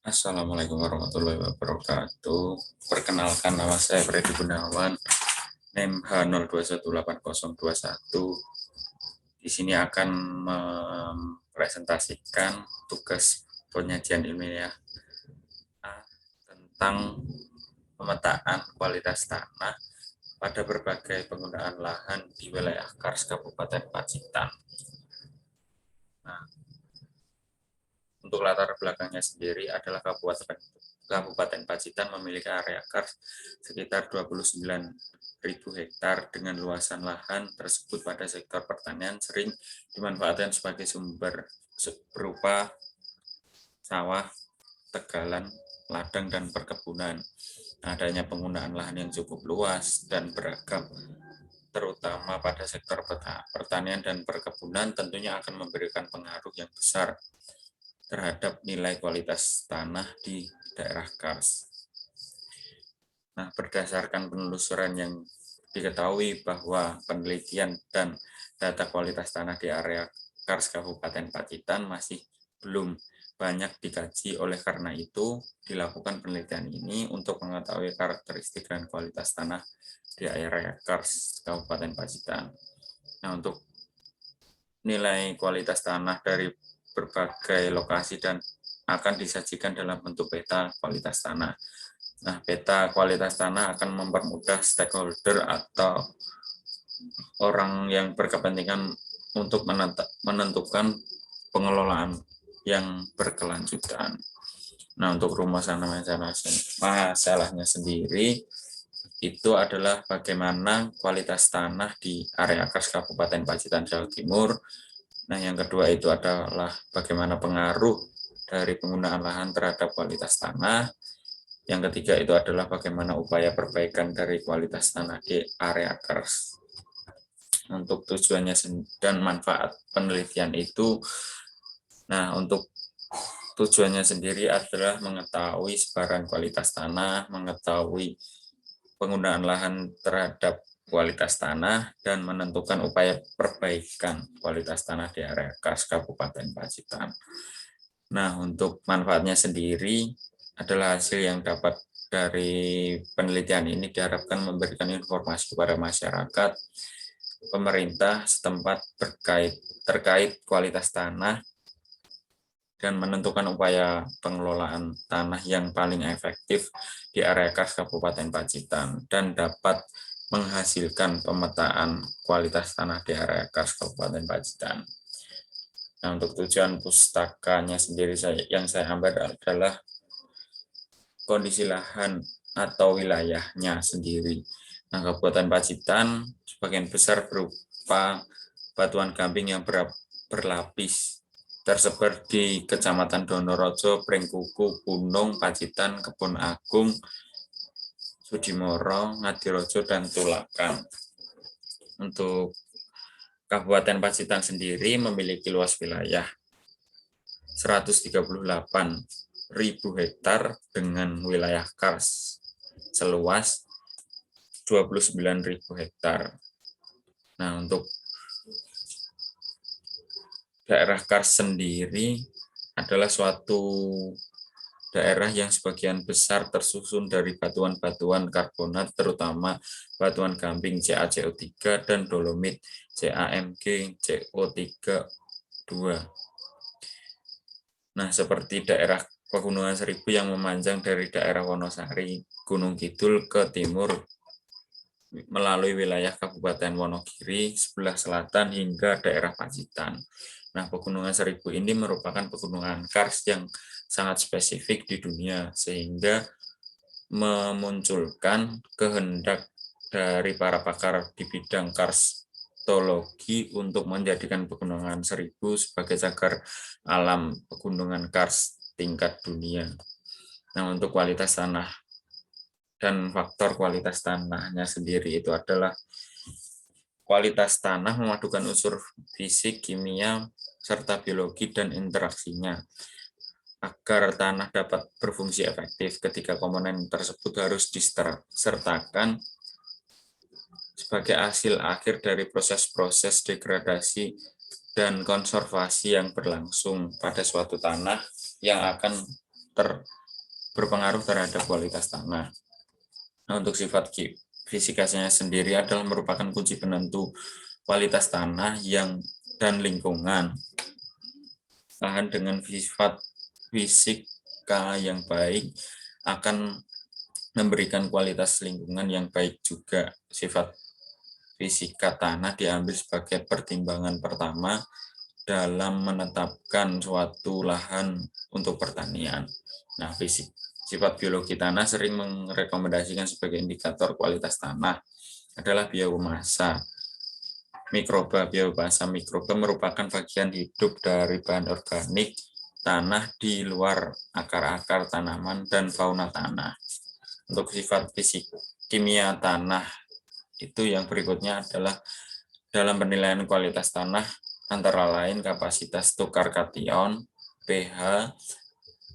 Assalamualaikum warahmatullahi wabarakatuh. Perkenalkan, nama saya Freddy Gunawan, NIM H02180021. Di sini akan mempresentasikan tugas penyajian ilmiah tentang pemetaan kualitas tanah pada berbagai penggunaan lahan di wilayah Kars Kabupaten Pacitan. Nah, untuk latar belakangnya sendiri adalah Kabupaten Pacitan memiliki area kars sekitar 29.000 hektar dengan luasan lahan tersebut pada sektor pertanian sering dimanfaatkan sebagai sumber berupa sawah, tegalan, ladang, dan perkebunan. Adanya penggunaan lahan yang cukup luas dan beragam, terutama pada sektor pertanian dan perkebunan, tentunya akan memberikan pengaruh yang besar terhadap nilai kualitas tanah di daerah Kars. Nah, berdasarkan penelusuran yang diketahui bahwa penelitian dan data kualitas tanah di area Kars Kabupaten Pacitan masih belum banyak dikaji, oleh karena itu dilakukan penelitian ini untuk mengetahui karakteristik dan kualitas tanah di area Kars Kabupaten Pacitan. Nah, untuk nilai kualitas tanah dari berbagai lokasi dan akan disajikan dalam bentuk peta kualitas tanah. Nah, peta kualitas tanah akan mempermudah stakeholder atau orang yang berkepentingan untuk menentukan pengelolaan yang berkelanjutan. Nah, untuk rumusan masalahnya sendiri itu adalah bagaimana kualitas tanah di area Kars Kabupaten Pacitan, Jawa Timur. Nah, yang kedua itu adalah bagaimana pengaruh dari penggunaan lahan terhadap kualitas tanah. Yang ketiga itu adalah bagaimana upaya perbaikan dari kualitas tanah di area Kars. Untuk tujuannya dan manfaat penelitian itu, nah untuk tujuannya sendiri adalah mengetahui sebaran kualitas tanah, mengetahui penggunaan lahan terhadap kualitas tanah, dan menentukan upaya perbaikan kualitas tanah di area Kars Kabupaten Pacitan. Nah, untuk manfaatnya sendiri adalah hasil yang dapat dari penelitian ini diharapkan memberikan informasi kepada masyarakat, pemerintah setempat terkait kualitas tanah, dan menentukan upaya pengelolaan tanah yang paling efektif di area Kars Kabupaten Pacitan, dan dapat menghasilkan pemetaan kualitas tanah di area Kars Kabupaten Pacitan. Nah, untuk tujuan pustakanya sendiri yang saya ambil adalah kondisi lahan atau wilayahnya sendiri. Nah, Kabupaten Pacitan sebagian besar berupa batuan gamping yang berlapis, tersebar di Kecamatan Donorojo, Prengkuku, Gunung, Pacitan, Kebon Agung, Sudimoro, Ngadirojo, dan Tulakan. Untuk Kabupaten Pacitan sendiri memiliki luas wilayah 138.000 hektar dengan wilayah Kars seluas 29.000 hektar. Nah, untuk daerah Kars sendiri adalah suatu daerah yang sebagian besar tersusun dari batuan-batuan karbonat, terutama batuan gamping CaCO3 dan dolomit CaMg CO3-2. Nah, seperti daerah Pegunungan Seribu yang memanjang dari daerah Wonosari, Gunung Kidul ke timur melalui wilayah Kabupaten Wonogiri sebelah selatan hingga daerah Pacitan. Nah, Pegunungan Seribu ini merupakan pegunungan kars yang sangat spesifik di dunia, sehingga memunculkan kehendak dari para pakar di bidang karstologi untuk menjadikan Pegunungan Seribu sebagai cagar alam pegunungan kars tingkat dunia. Nah, untuk kualitas tanah dan faktor kualitas tanahnya sendiri itu adalah kualitas tanah memadukan unsur fisik, kimia, serta biologi dan interaksinya. Agar tanah dapat berfungsi efektif, ketiga komponen tersebut harus disertakan sebagai hasil akhir dari proses-proses degradasi dan konservasi yang berlangsung pada suatu tanah yang akan berpengaruh terhadap kualitas tanah. Nah, untuk sifat fisikasinya sendiri adalah merupakan kunci penentu kualitas tanah dan lingkungan. Lahan dengan sifat fisika yang baik akan memberikan kualitas lingkungan yang baik juga. Sifat fisika tanah diambil sebagai pertimbangan pertama dalam menetapkan suatu lahan untuk pertanian. Nah, sifat biologi tanah sering merekomendasikan sebagai indikator kualitas tanah adalah biomasa. Biomasa mikroba merupakan bagian hidup dari bahan organik tanah di luar akar-akar tanaman dan fauna tanah. Untuk sifat fisik kimia tanah itu yang berikutnya adalah dalam penilaian kualitas tanah antara lain kapasitas tukar kation, pH,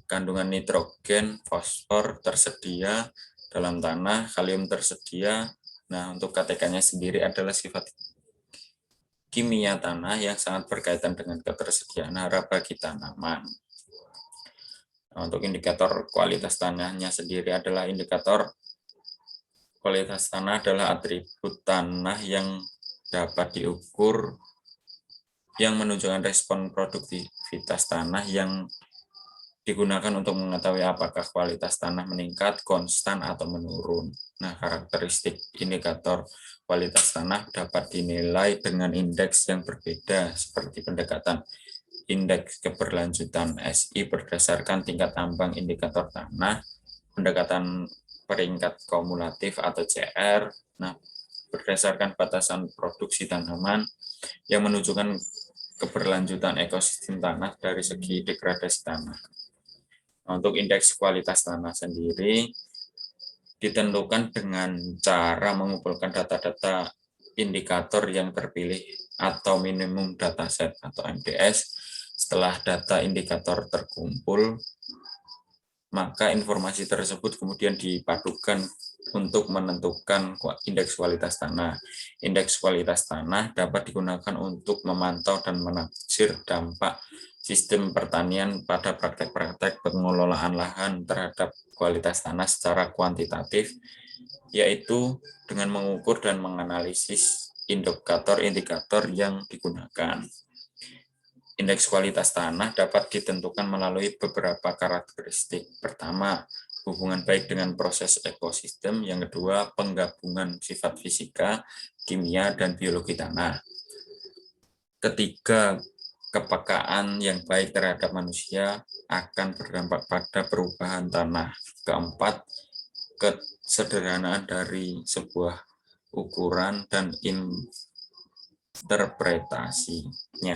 kandungan nitrogen, fosfor tersedia dalam tanah, kalium tersedia. Nah, untuk KTK-nya sendiri adalah sifat kimia tanah yang sangat berkaitan dengan ketersediaan hara bagi tanaman. Nah, untuk indikator kualitas tanahnya sendiri adalah indikator kualitas tanah adalah atribut tanah yang dapat diukur yang menunjukkan respon produktivitas tanah yang digunakan untuk mengetahui apakah kualitas tanah meningkat, konstan, atau menurun. Nah, karakteristik indikator kualitas tanah dapat dinilai dengan indeks yang berbeda, seperti pendekatan indeks keberlanjutan SI berdasarkan tingkat ambang indikator tanah, pendekatan peringkat kumulatif atau CR, nah, berdasarkan batasan produksi tanaman yang menunjukkan keberlanjutan ekosistem tanah dari segi degradasi tanah. Untuk indeks kualitas tanah sendiri ditentukan dengan cara mengumpulkan data-data indikator yang terpilih atau minimum dataset atau MDS. Setelah data indikator terkumpul, maka informasi tersebut kemudian dipadukan untuk menentukan indeks kualitas tanah. Indeks kualitas tanah dapat digunakan untuk memantau dan menaksir dampak sistem pertanian pada praktek-praktek pengelolaan lahan terhadap kualitas tanah secara kuantitatif, yaitu dengan mengukur dan menganalisis indikator-indikator yang digunakan. Indeks kualitas tanah dapat ditentukan melalui beberapa karakteristik. Pertama, hubungan baik dengan proses ekosistem. Yang kedua, penggabungan sifat fisika, kimia, dan biologi tanah. Ketiga, kepekaan yang baik terhadap manusia akan berdampak pada perubahan tanah. Keempat, kesederhanaan dari sebuah ukuran dan interpretasinya.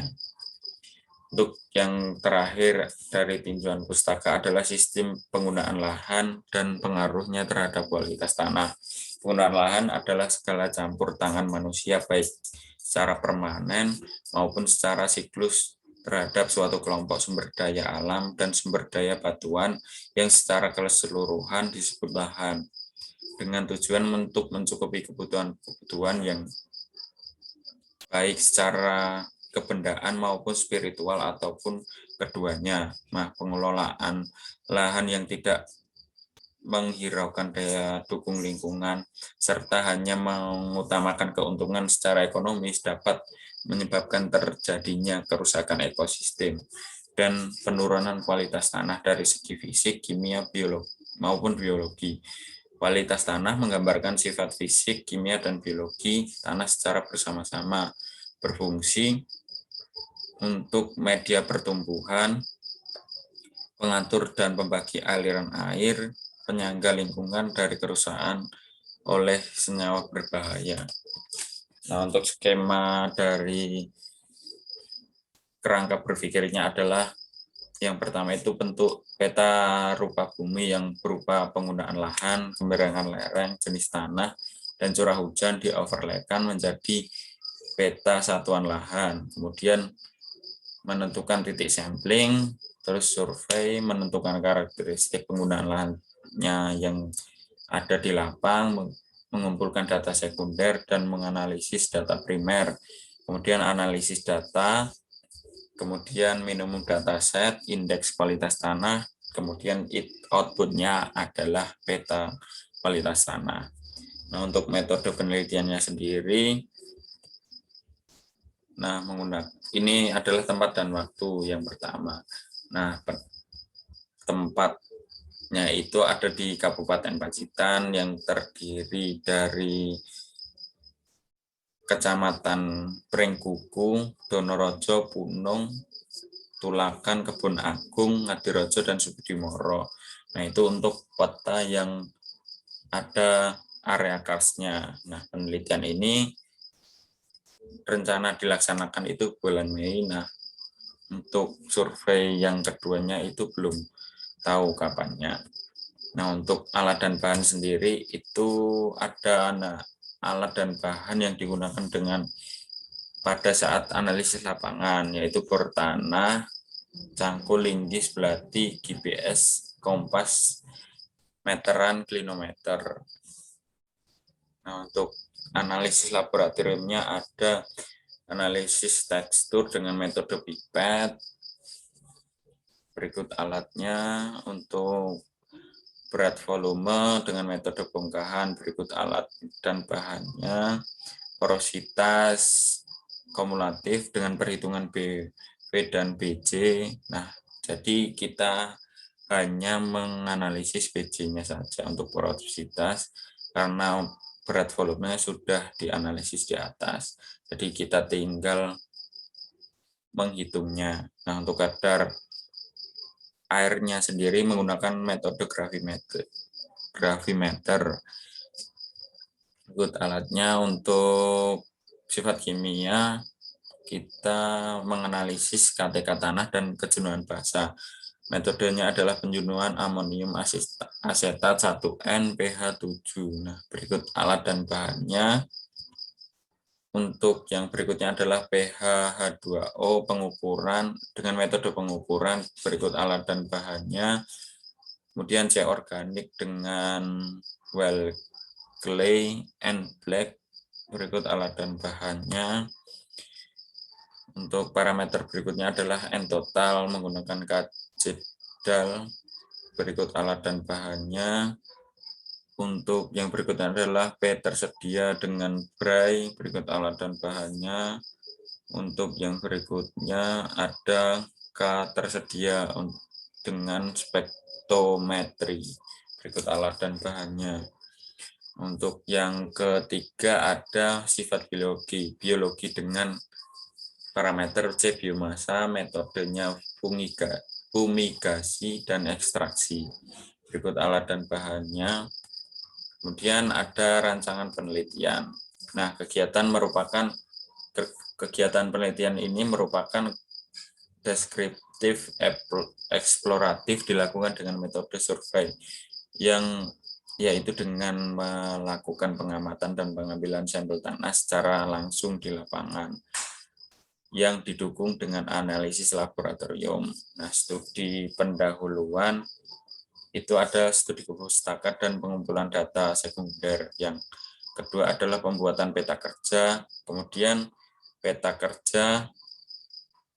Untuk yang terakhir dari tinjauan pustaka adalah sistem penggunaan lahan dan pengaruhnya terhadap kualitas tanah. Penggunaan lahan adalah segala campur tangan manusia baik secara permanen maupun secara siklus terhadap suatu kelompok sumber daya alam dan sumber daya batuan yang secara keseluruhan disebut lahan, dengan tujuan untuk mencukupi kebutuhan yang baik secara kebendaan maupun spiritual ataupun keduanya. Nah, pengelolaan lahan yang tidak menghiraukan daya dukung lingkungan serta hanya mengutamakan keuntungan secara ekonomis dapat menyebabkan terjadinya kerusakan ekosistem dan penurunan kualitas tanah dari segi fisik, kimia, maupun biologi. Kualitas tanah menggambarkan sifat fisik, kimia, dan biologi tanah secara bersama-sama berfungsi untuk media pertumbuhan, pengatur dan pembagi aliran air, penyangga lingkungan dari kerusakan oleh senyawa berbahaya. Nah, untuk skema dari kerangka berpikirnya adalah yang pertama itu bentuk peta rupa bumi yang berupa penggunaan lahan, kemiringan lereng, jenis tanah, dan curah hujan di-overlaykan menjadi peta satuan lahan. Kemudian menentukan titik sampling, terus survei, menentukan karakteristik penggunaan lahannya yang ada di lapang, mengumpulkan data sekunder, dan menganalisis data primer. Kemudian analisis data, kemudian minimum dataset, indeks kualitas tanah, kemudian outputnya adalah peta kualitas tanah. Nah, untuk metode penelitiannya sendiri, nah menggunakan ini adalah tempat dan waktu yang pertama. Nah, tempatnya itu ada di Kabupaten Pacitan yang terdiri dari Kecamatan Pringkuku, Donorojo, Punung, Tulakan, Kebun Agung, Ngadirojo, dan Sukidimoro. Nah, itu untuk peta yang ada area karsnya. Nah, penelitian ini rencana dilaksanakan itu bulan Mei. Nah, untuk survei yang keduanya itu belum tahu kapannya. Nah, untuk alat dan bahan sendiri itu ada alat dan bahan yang digunakan pada saat analisis lapangan, yaitu bor tanah, cangkul, linggis, belati, GPS, kompas, meteran, klinometer. Nah, untuk analisis laboratoriumnya ada analisis tekstur dengan metode pipet. Berikut alatnya untuk berat volume dengan metode bongkahan, berikut alat dan bahannya, porositas kumulatif dengan perhitungan BV dan BJ. Nah, jadi kita hanya menganalisis BJ-nya saja untuk porositas karena berat volumenya sudah dianalisis di atas. Jadi kita tinggal menghitungnya. Nah, untuk kadar airnya sendiri menggunakan metode gravimeter. Berikut alatnya untuk sifat kimia, kita menganalisis KTK tanah dan kejenuhan basa. Metodenya adalah penjenuhan amonium asetat 1N pH 7. Nah, berikut alat dan bahannya. Untuk yang berikutnya adalah pH H2O pengukuran dengan metode pengukuran, berikut alat dan bahannya. Kemudian C organik dengan well clay and black, berikut alat dan bahannya. Untuk parameter berikutnya adalah N total menggunakan kajedal, berikut alat dan bahannya. Untuk yang berikutnya adalah P tersedia dengan bray, berikut alat dan bahannya. Untuk yang berikutnya ada K tersedia dengan spektrometri, berikut alat dan bahannya. Untuk yang ketiga ada sifat biologi dengan parameter C biomasa, metodenya fumigasi dan ekstraksi, berikut alat dan bahannya. Kemudian ada rancangan penelitian. Nah, kegiatan penelitian ini merupakan deskriptif eksploratif dilakukan dengan metode survei yang yaitu dengan melakukan pengamatan dan pengambilan sampel tanah secara langsung di lapangan yang didukung dengan analisis laboratorium. Nah, studi pendahuluan itu ada studi pustaka dan pengumpulan data sekunder. Yang kedua adalah pembuatan peta kerja, kemudian peta kerja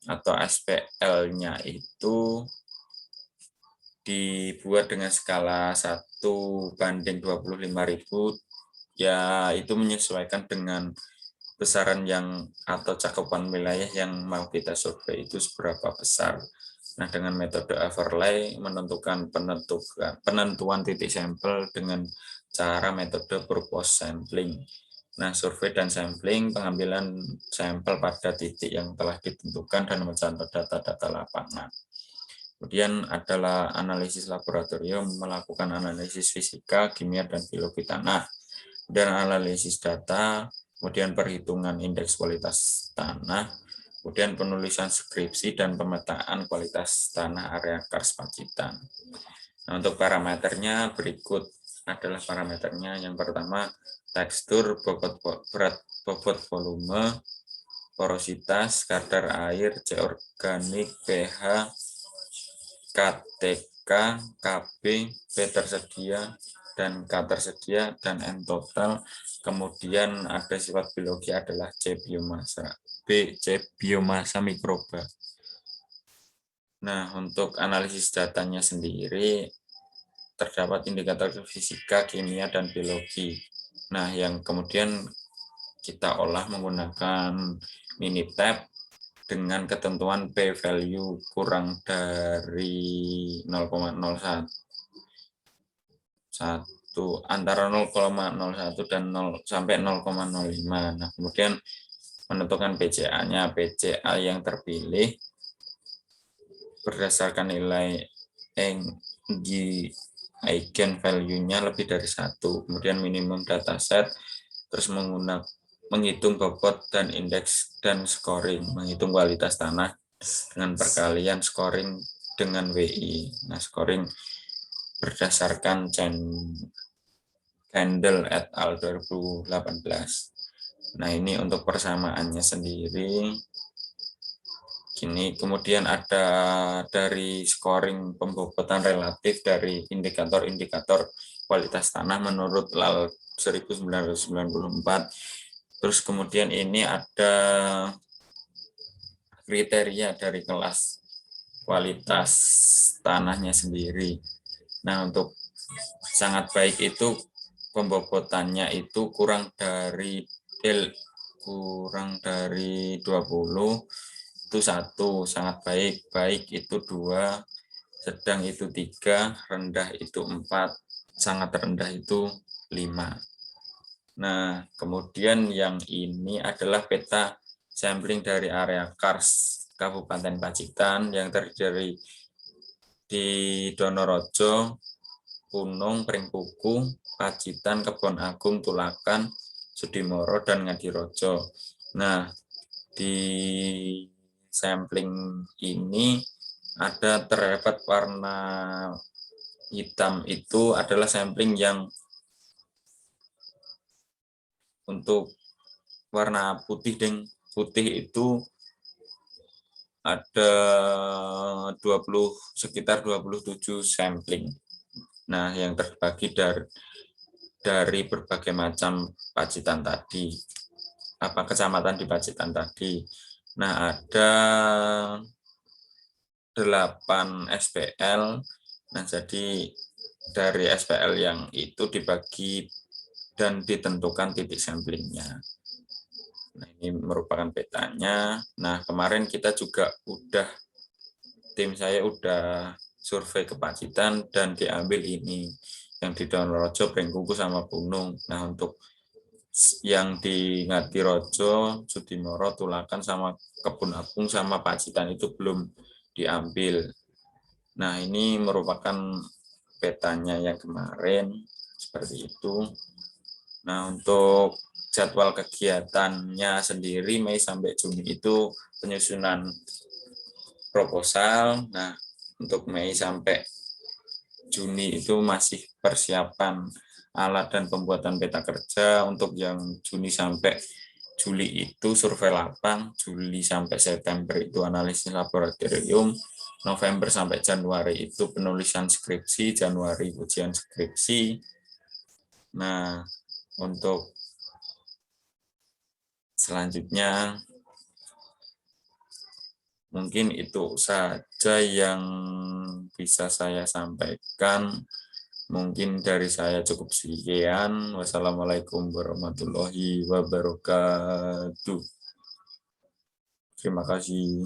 atau SPL-nya itu dibuat dengan skala 1:25.000, ya itu menyesuaikan dengan besaran yang atau cakupan wilayah yang mau kita survei itu seberapa besar. Nah, dengan metode overlay menentukan penentuan titik sampel dengan cara metode purpose sampling. Nah, survei dan sampling, pengambilan sampel pada titik yang telah ditentukan dan mencatat data-data lapangan. Kemudian adalah analisis laboratorium, melakukan analisis fisika, kimia, dan biologi tanah. Dan analisis data, kemudian perhitungan indeks kualitas tanah, kemudian penulisan skripsi dan pemetaan kualitas tanah area Kars Pacitan. Nah, untuk parameternya berikut adalah parameternya. Yang pertama, tekstur, berat bobot volume, porositas, kadar air, C organik, pH, KTK, KB, P tersedia, dan K tersedia, dan N total. Kemudian ada sifat biologi adalah C biomasa, B C biomasa mikroba. Nah, untuk analisis datanya sendiri, terdapat indikator fisika, kimia, dan biologi. Nah, yang kemudian kita olah menggunakan Minitab dengan ketentuan p-value kurang dari 0,01 antara 0,01 dan 0 sampai 0,05. Nah, kemudian menentukan PCA-nya. PCA yang terpilih berdasarkan nilai eigen value-nya lebih dari 1. Kemudian minimum dataset, terus menghitung bobot dan indeks dan scoring, menghitung kualitas tanah dengan perkalian scoring dengan WI. Nah, scoring berdasarkan Candle et al. 2018. Nah, ini untuk persamaannya sendiri. Gini, kemudian ada dari scoring pembobotan relatif dari indikator-indikator kualitas tanah menurut LAL 1994. Terus kemudian ini ada kriteria dari kelas kualitas tanahnya sendiri. Nah, untuk sangat baik itu pembobotannya itu kurang dari 20 itu 1, sangat baik, baik itu 2, sedang itu 3, rendah itu 4, sangat rendah itu 5. Nah, kemudian yang ini adalah peta sampling dari area Kars Kabupaten Pacitan yang terdiri di Donorojo, Punung, Pringkuku, Pacitan, Kebon Agung, Tulakan, Sudimoro, dan Ngadirojo. Nah, di sampling ini ada terdapat warna hitam itu adalah sampling yang untuk warna putih dan putih itu ada sekitar 27 sampling. Nah, yang terbagi dari berbagai macam Pacitan tadi, kecamatan di Pacitan tadi. Nah, ada 8 SPL. Nah, jadi dari SPL yang itu dibagi dan ditentukan titik samplingnya. Nah, ini merupakan petanya. Nah, kemarin kita juga tim saya udah survei ke Pacitan dan diambil ini yang di Donorojo, Pringkuku, sama Punung. Nah, untuk yang di Ngadirojo, Sudimoro, Tulakan, sama Kebun Agung, sama Pacitan itu belum diambil. Nah, ini merupakan petanya yang kemarin, seperti itu. Nah, untuk jadwal kegiatannya sendiri Mei sampai Juni itu penyusunan proposal. Nah, untuk Mei sampai Juni itu masih persiapan alat dan pembuatan peta kerja. Untuk yang Juni sampai Juli itu survei lapang, Juli sampai September itu analisis laboratorium, November sampai Januari itu penulisan skripsi, Januari ujian skripsi. Nah, untuk selanjutnya mungkin itu saja yang bisa saya sampaikan. Mungkin dari saya cukup sekian. Wassalamualaikum warahmatullahi wabarakatuh. Terima kasih.